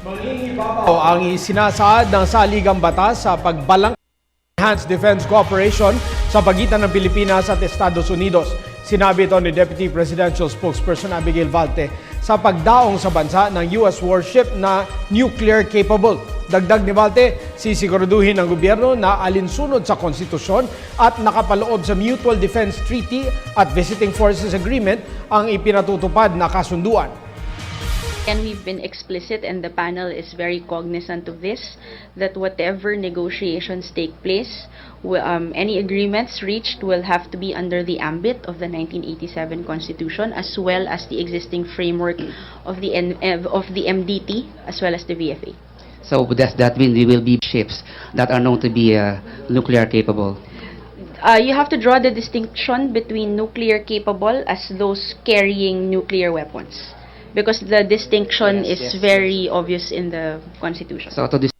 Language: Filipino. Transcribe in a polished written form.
Ang isinasaad ng saligang batas sa pagbalang Enhanced Defense Cooperation sa pagitan ng Pilipinas at Estados Unidos. Sinabi ito ni Deputy Presidential Spokesperson Abigail Valte sa pagdaong sa bansa ng US warship na nuclear capable. Dagdag ni Valte, sisiguraduhin ng gobyerno na alinsunod sa konstitusyon at nakapaloob sa Mutual Defense Treaty at Visiting Forces Agreement ang ipinatutupad na kasunduan. And we've been explicit, and the panel is very cognizant of this, that whatever negotiations take place, any agreements reached will have to be under the ambit of the 1987 Constitution, as well as the existing framework of the MDT, as well as the VFA. So does that mean there will be ships that are known to be nuclear capable? You have to draw the distinction between nuclear capable as those carrying nuclear weapons, because the distinction is very obvious in the Constitution. So to this